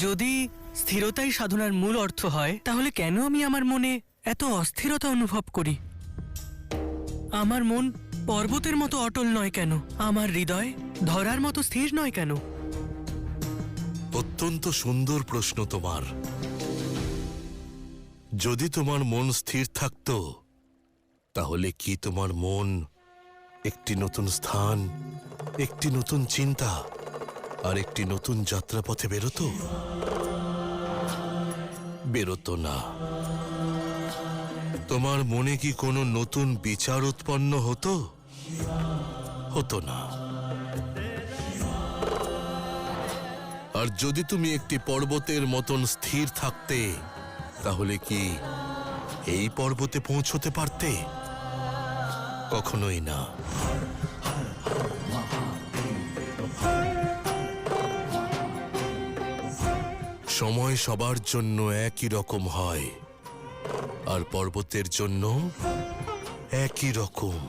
যদি স্থিরতাই সাধনার মূল অর্থ হয়, তাহলে কেন আমি আমার মনে এত অস্থিরতা অনুভব করি? আমার মন পর্বতের মতো অটল নয় কেন? আমার হৃদয় ধরার মতো স্থির নয় কেন? অত্যন্ত সুন্দর প্রশ্ন তোমার। যদি তোমার মন স্থির থাকত, তাহলে কি তোমার মন একটি নতুন স্থান, একটি নতুন চিন্তা আর একটি নতুন যাত্রাপথে বেরোতো? বেরোতো না। তোমার মনে কি কোনো নতুন বিচার উৎপন্ন হতো? হতো না। আর যদি তুমি একটি পর্বতের মতন স্থির থাকতে, তাহলে কি এই পর্বতে পৌঁছতে পারতে? কখনোই না। সময় সবার জন্য একই রকম হয়, আর পর্বতের জন্য একই রকম।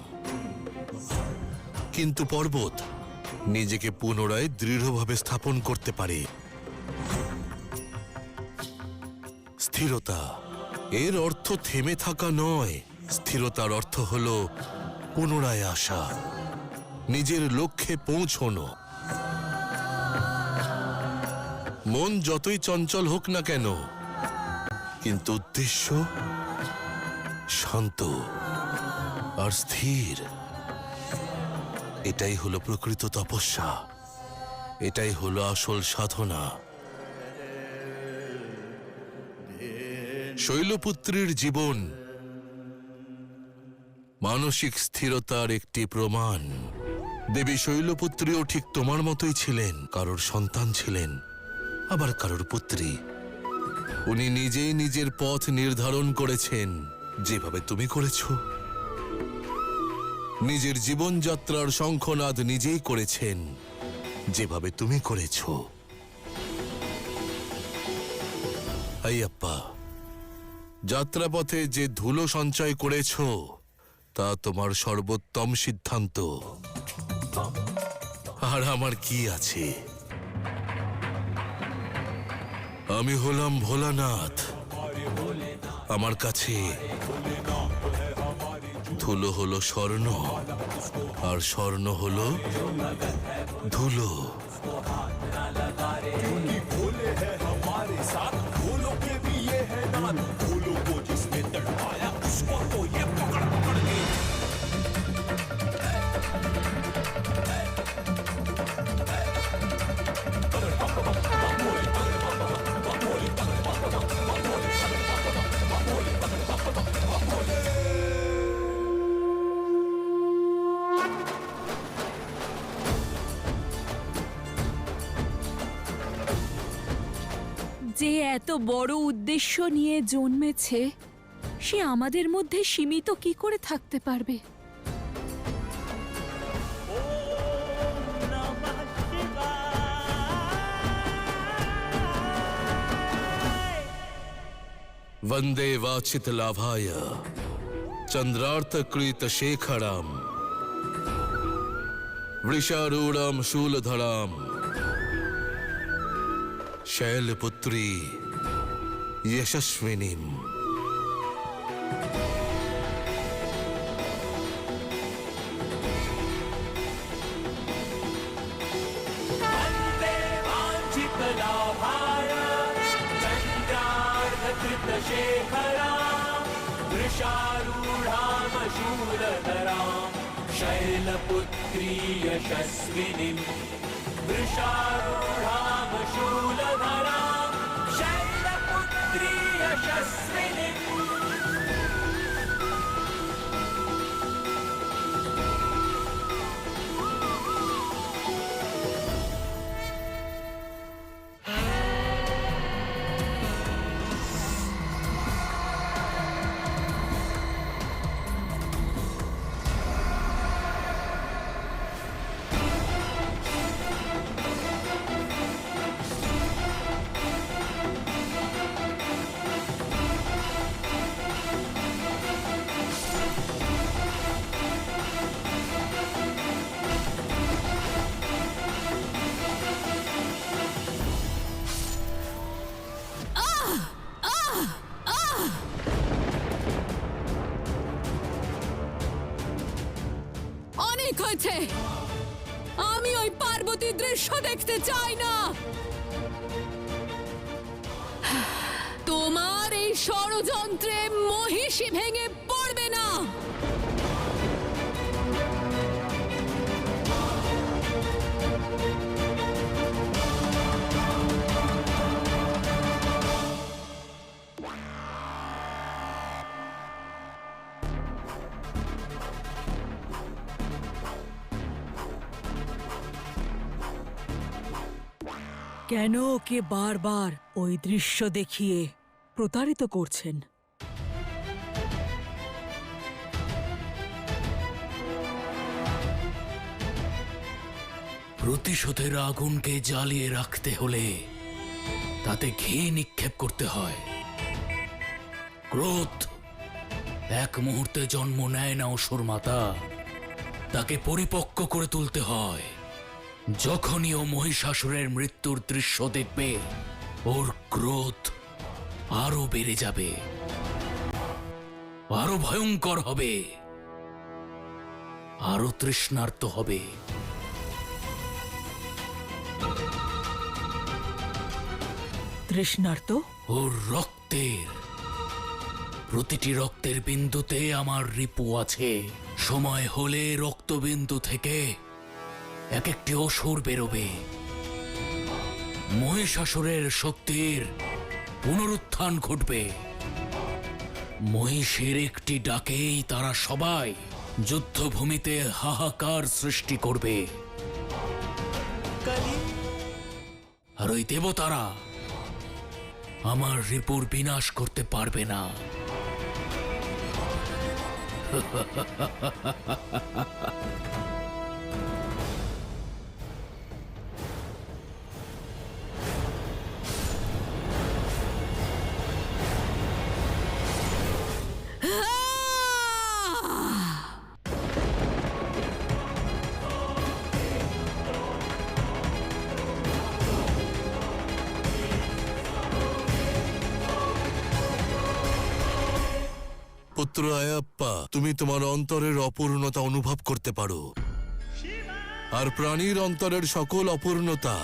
কিন্তু পর্বত নিজেকে পুনরায় দৃঢ়ভাবে স্থাপন করতে পারে। স্থিরতা এর অর্থ থেমে থাকা নয়। স্থিরতার অর্থ হল পুনরায় আসা, নিজের লক্ষ্যে পৌঁছনো। মন যতই চঞ্চল হোক না কেন, কিন্তু উদ্দেশ্য শান্ত আর স্থির। এটাই হলো প্রকৃত তপস্যা, এটাই হলো আসল সাধনা। শৈলপুত্রীর জীবন মানসিক স্থিরতার একটি প্রমাণ। দেবী শৈলপুত্রীও ঠিক তোমার মতোই ছিলেন। কারোর সন্তান ছিলেন, আবার কারোর পুত্রী। উনি নিজেই নিজের পথ নির্ধারণ করেছেন, যেভাবে তুমি করেছ। নিজের জীবনযাত্রার শঙ্খনাদ নিজেই করেছেন, যেভাবে তুমি করেছ। আইয়াপ্পা, যাত্রাপথে যে ধুলো সঞ্চয় করেছ, তা তোমার সর্বোত্তম সিদ্ধান্ত। আর আমার কি আছে? আমি হলাম ভোলানাথ। আমার কাছে ধুলো হলো স্বর্ণ, আর স্বর্ণ হলো ধুলো। যে এত বড় উদ্দেশ্য নিয়ে জন্মেছে, সে আমাদের মধ্যে সীমিত কি করে থাকতে পারবে? वंदे वाचित लाभाय चंद्रार्थकृत शेखरम वृषारूढ़म शूलधरम शैलपुत्री यशस्विनीम। शैलपुत्री यशस्विनीं वृषारूढां शूलधरां शैलपुत्री यशस्विनीं। হয়েছে। আমি ওই পার্বতী দৃশ্য দেখতে চাই না। তোমার এই ষড়যন্ত্রে মহিষী ভেঙে পড়বে না। কেন ওকে বারবার ওই দৃশ্য দেখিয়ে প্রতারিত করছেন? প্রতিশোধের আগুনকে জ্বালিয়ে রাখতে হলে তাতে ঘি নিক্ষেপ করতে হয়। ক্রোধ এক মুহূর্তে জন্ম নেয় না অসুর মাতা, তাকে পরিপক্ক করে তুলতে হয়। যখনই ও মহিষাসুরের মৃত্যুর দৃশ্য দেখবে, ওর ক্রোধ আরো বেড়ে যাবে, আরো ভয়ঙ্কর হবে, আরো তৃষ্ণার্ত হবে। তৃষ্ণার্ত? ওর রক্তের, প্রতিটি রক্তের বিন্দুতে আমার রিপু আছে। সময় হলে রক্তবিন্দু থেকে এক একটি অসুর বেরোবে। মহিষাসুরের শক্তির পুনরুত্থান ঘটবে। মহিষের একটি ডাকেই তারা সবাই যুদ্ধভূমিতে হাহাকার সৃষ্টি করবে। আর ওই দেবতারা আমার রিপুর বিনাশ করতে পারবে না। পুত্র আয়াপ্পা, তুমি তোমার অন্তরের অপূর্ণতা অনুভব করতে পারো, আর প্রাণীর অন্তরের সকল অপূর্ণতা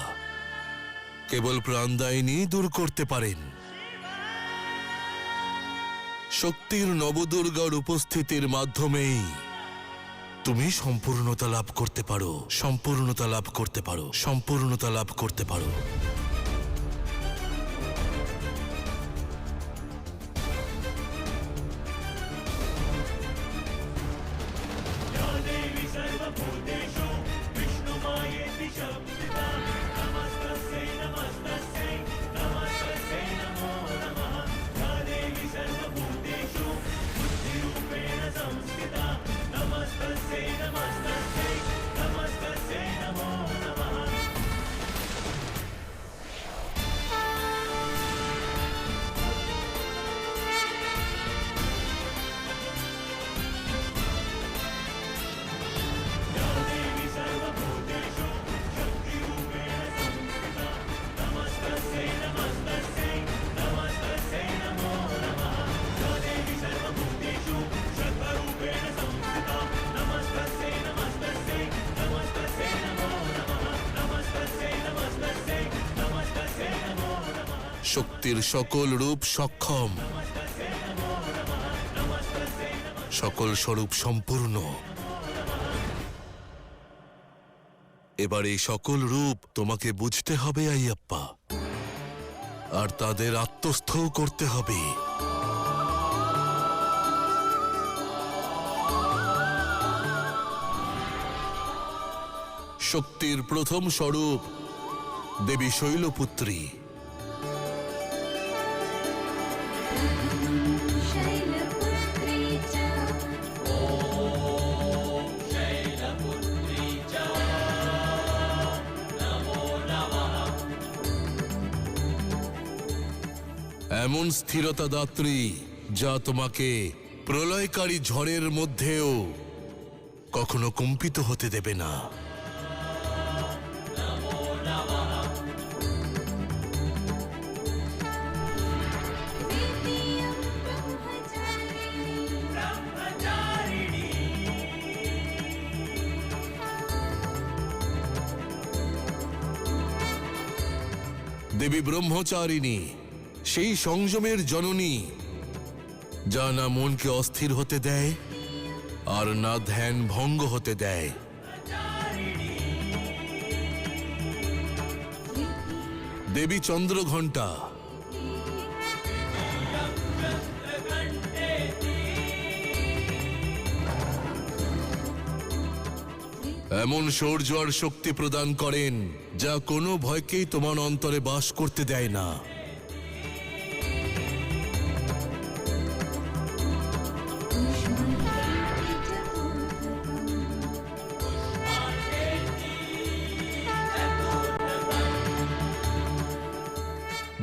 কেবল প্রাণদায়িনী দূর করতে পারেন। শক্তির নবদুর্গার উপস্থিতির মাধ্যমেই তুমি সম্পূর্ণতা লাভ করতে পারো, সম্পূর্ণতা লাভ করতে পারো, সম্পূর্ণতা লাভ করতে পারো। শক্তির সকল রূপ সক্ষম, সকল স্বরূপ সম্পূর্ণ। এবার এই সকল রূপ তোমাকে বুঝতে হবে আইয়াপ্পা, আর তাদের আত্মস্থও করতে হবে। শক্তির প্রথম স্বরূপ দেবী শৈলপুত্রী। এমন স্থিরতা দাত্রী যা তোমাকে প্রলয়কারী ঝড়ের মধ্যেও কখনো কম্পিত হতে দেবে না। দেবী ব্রহ্মচারিণী, সেই সংযমের জননী, যা না মনকে অস্থির হতে দেয় আর না ধ্যান ভঙ্গ হতে দেয়। দেবী চন্দ্রঘণ্টা, এমন শৌর্য আর শক্তি প্রদান করেন যা কোনো ভয়কেই তোমার অন্তরে বাস করতে দেয় না।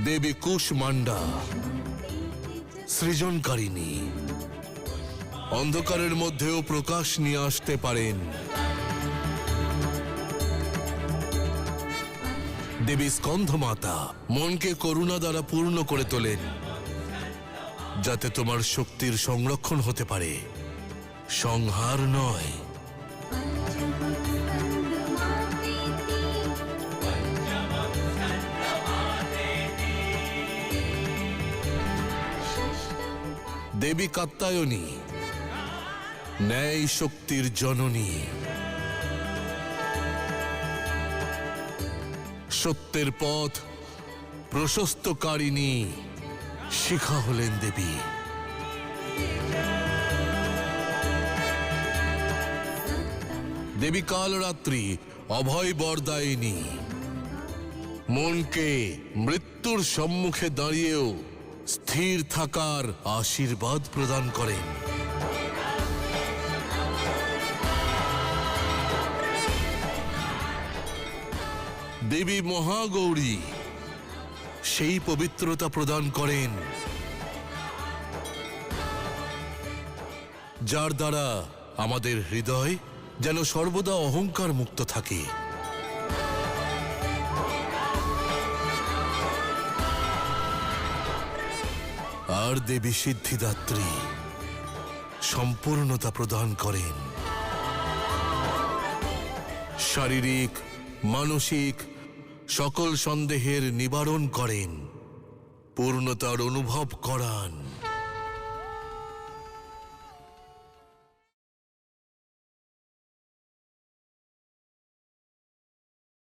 দেবী কুশমান্ডা, সৃজনকারিণী, অন্ধকারের মধ্যেও প্রকাশ নিয়ে আসতে পারেন। দেবী স্কন্ধমাতা, মনকে করুণা দ্বারা পূর্ণ করে তোলেন, যাতে তোমার শক্তির সংরক্ষণ হতে পারে, সংহার নয়। দেবী কাত্যায়নী, ন্যায় শক্তির জননী, সত্যের পথ প্রশস্তকারিণী শিখা হলেন দেবী। দেবী কালরাত্রি, অভয় বরদায়িনী, মনকে মৃত্যুর সম্মুখে দাঁড়িয়েও স্থির থাকার আশীর্বাদ প্রদান করেন। দেবী মহাগৌরী, সেই পবিত্রতা প্রদান করেন যার দ্বারা আমাদের হৃদয় যেন সর্বদা অহংকার মুক্ত থাকে। আর দেবী সিদ্ধিদাত্রী, সম্পূর্ণতা প্রদান করেন, শারীরিক মানসিক সকল সন্দেহের নিবারণ করেন, পূর্ণতার অনুভব করান।